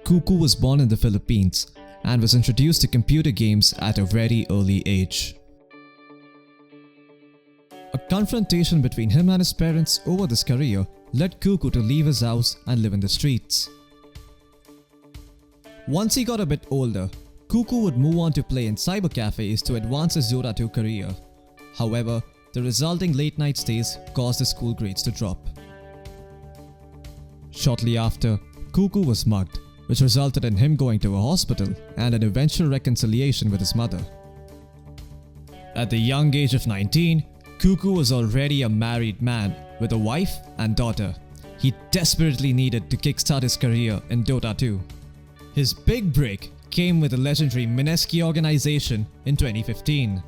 Kuku was born in the Philippines and was introduced to computer games at a very early age. A confrontation between him and his parents over this career led Kuku to leave his house and live in the streets. Once he got a bit older, Kuku would move on to play in cyber cafes to advance his Dota 2 career. However, the resulting late night stays caused his school grades to drop. Shortly after, Kuku was mugged, which resulted in him going to a hospital and an eventual reconciliation with his mother. At the young age of 19, Kuku was already a married man with a wife and daughter. He desperately needed to kickstart his career in Dota 2. His big break came with the legendary Mineski organization in 2015.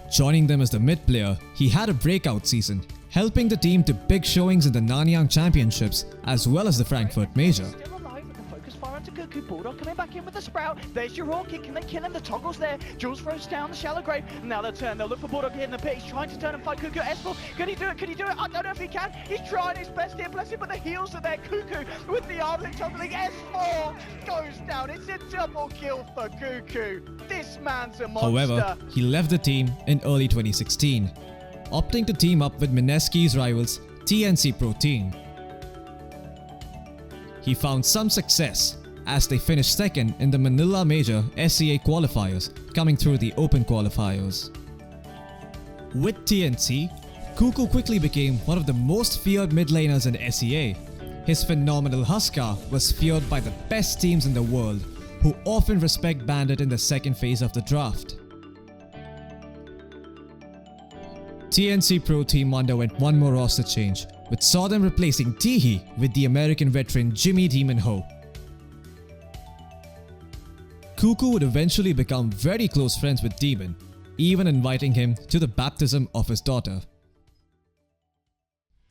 Joining them as the mid player, he had a breakout season, helping the team to big showings in the Nanyang Championships as well as the Frankfurt Major. Still alive with the focus fire onto Kuku. Bulldog coming back in with the Sprout. There's your Orchid. Can they kill him? The toggle's there. Jules throws down the shallow grave. Now they'll turn. They'll look for Bulldog here in the pit. He's trying to turn and fight Kuku. Espel, can he do it? Can he do it? I don't know if he can. He's trying his best here. Bless him, but the heals are there. Kuku with the armlet tumbling. S4 goes down. It's a double kill for Kuku. This man's a monster. However, he left the team in early 2016. Opting to team up with Mineski's rivals TNC Pro Team. He found some success as they finished second in the Manila Major SEA qualifiers, coming through the Open qualifiers. With TNC, Kuku quickly became one of the most feared mid laners in SEA. His phenomenal Huskar was feared by the best teams in the world, who often respect Bandit in the second phase of the draft. TNC Pro Team underwent one more roster change, which saw them replacing Tihi with the American veteran Jimmy Demon Ho. Kuku would eventually become very close friends with Demon, even inviting him to the baptism of his daughter.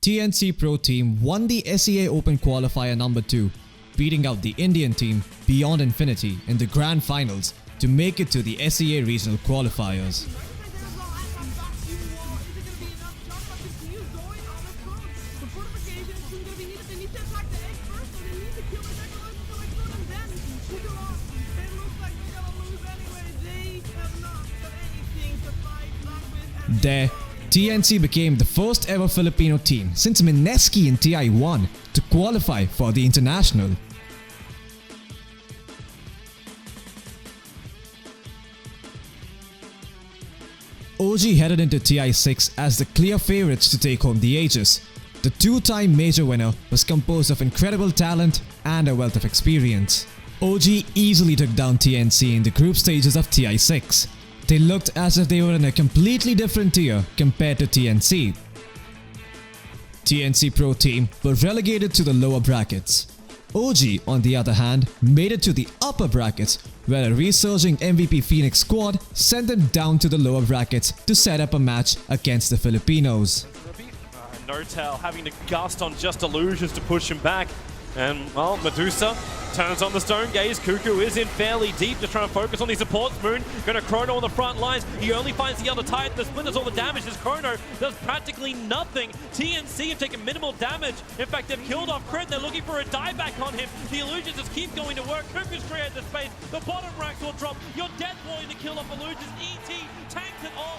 TNC Pro Team won the SEA Open Qualifier number 2, beating out the Indian team Beyond Infinity in the Grand Finals to make it to the SEA Regional Qualifiers. There, TNC became the first ever Filipino team since Mineski in TI1 to qualify for the international. OG headed into TI6 as the clear favourites to take home the Aegis. The two-time major winner was composed of incredible talent and a wealth of experience. OG easily took down TNC in the group stages of TI6. They looked as if they were in a completely different tier compared to TNC. TNC Pro Team were relegated to the lower brackets. OG, on the other hand, made it to the upper brackets, where a resurging MVP Phoenix squad sent them down to the lower brackets to set up a match against the Filipinos. Notel having to gust on just illusions to push him back. And, well, Medusa turns on the Stone Gaze. Kuku is in fairly deep to try and focus on these supports. Moon going to Chrono on the front lines. He only finds the other Titan. The split does all the damage. This Chrono does practically nothing. TNC have taken minimal damage. In fact, they've killed off Crit. They're looking for a dieback on him. The illusions just keep going to work. Kuku's created the space. The bottom racks will drop. You're dead boy to kill off illusions. ET tanked it all.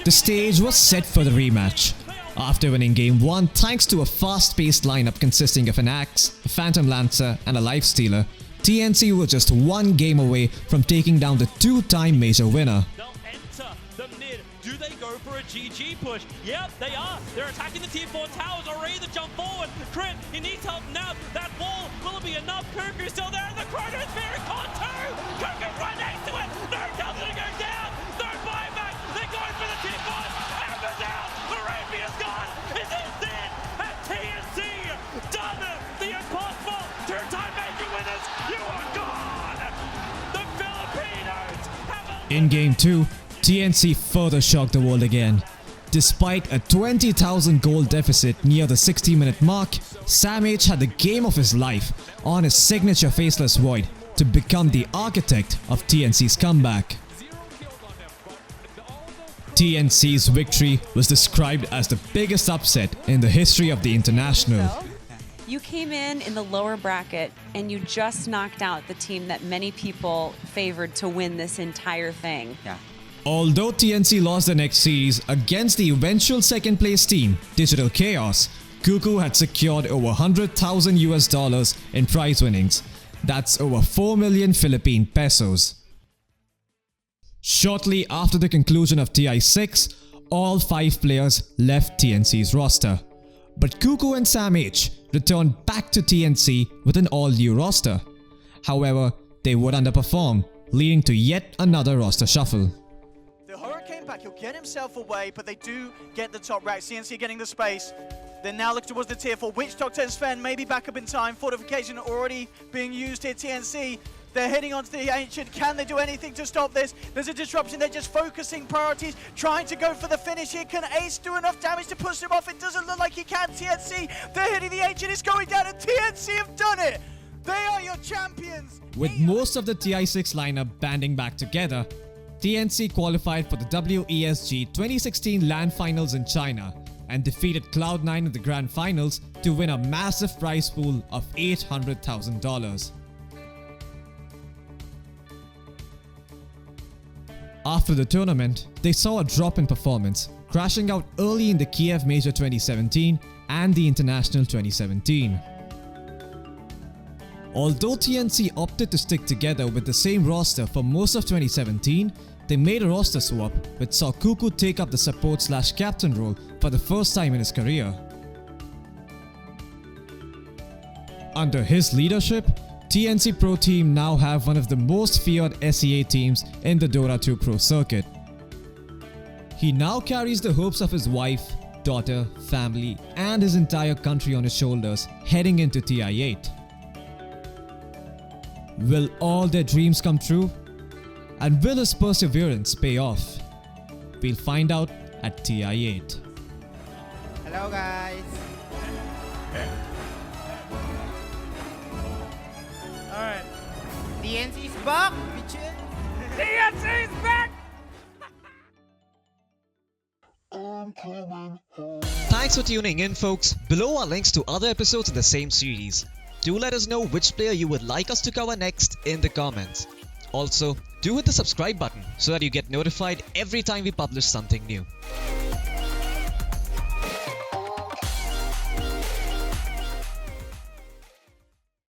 The stage was set for the rematch. After winning Game 1 thanks to a fast-paced lineup consisting of an Axe, a Phantom Lancer and a Lifestealer, TNC were just one game away from taking down the two-time major winner. They'll enter the mid. Do they go for a GG push? Yep, they are. They're attacking the tier 4 towers. Already to jump forward. Crit, he needs help now. That wall, will it be enough? Kuku's still there and the Chrono is very caught too. Kuku right next to it. No, tells it to go down. Third buyback. They're going for the tier 4. Ember's out. Arabia's gone. Is this it? Has TNC done the impossible? Two-time major winners. You are gone. The Filipinos have In Game 2, TNC further shocked the world again. Despite a 20,000 gold deficit near the 60-minute mark, Sam H had the game of his life on his signature Faceless Void, to become the architect of TNC's comeback. TNC's victory was described as the biggest upset in the history of the international. You came in the lower bracket and you just knocked out the team that many people favored to win this entire thing. Yeah. Although TNC lost the next series against the eventual second place team, Digital Chaos, Kuku had secured over $100,000 in prize winnings. That's over 4 million Philippine pesos. Shortly after the conclusion of TI6, all 5 players left TNC's roster. But Kuku and Sam H returned back to TNC with an all-new roster. However, they would underperform, leading to yet another roster shuffle. The Hurricane back, he'll get himself away, but they do get the top rack. CNC getting the space. They now look towards the tier 4. Witch Doctor and Sven maybe back up in time. Fortification already being used here. TNC, they're heading onto the Ancient. Can they do anything to stop this? There's a disruption. They're just focusing priorities, trying to go for the finish here. Can Ace do enough damage to push him off? It doesn't look like he can. TNC, they're hitting the Ancient. It's going down, and TNC have done it. They are your champions. With most of the TI6 lineup banding back together, TNC qualified for the WESG 2016 LAN Finals in China and defeated Cloud9 in the Grand Finals to win a massive prize pool of $800,000. After the tournament, they saw a drop in performance, crashing out early in the Kiev Major 2017 and the International 2017. Although TNC opted to stick together with the same roster for most of 2017, they made a roster swap which saw Kuku take up the support/captain role for the first time in his career. Under his leadership, TNC Pro Team now have one of the most feared SEA teams in the Dota 2 Pro circuit. He now carries the hopes of his wife, daughter, family and his entire country on his shoulders heading into TI8. Will all their dreams come true? And will his perseverance pay off? We'll find out at TI8. Hello guys. Alright. TNC's back, bitches. TNC's back! Thanks for tuning in, folks. Below are links to other episodes in the same series. Do let us know which player you would like us to cover next in the comments. Also, do hit the subscribe button so that you get notified every time we publish something new.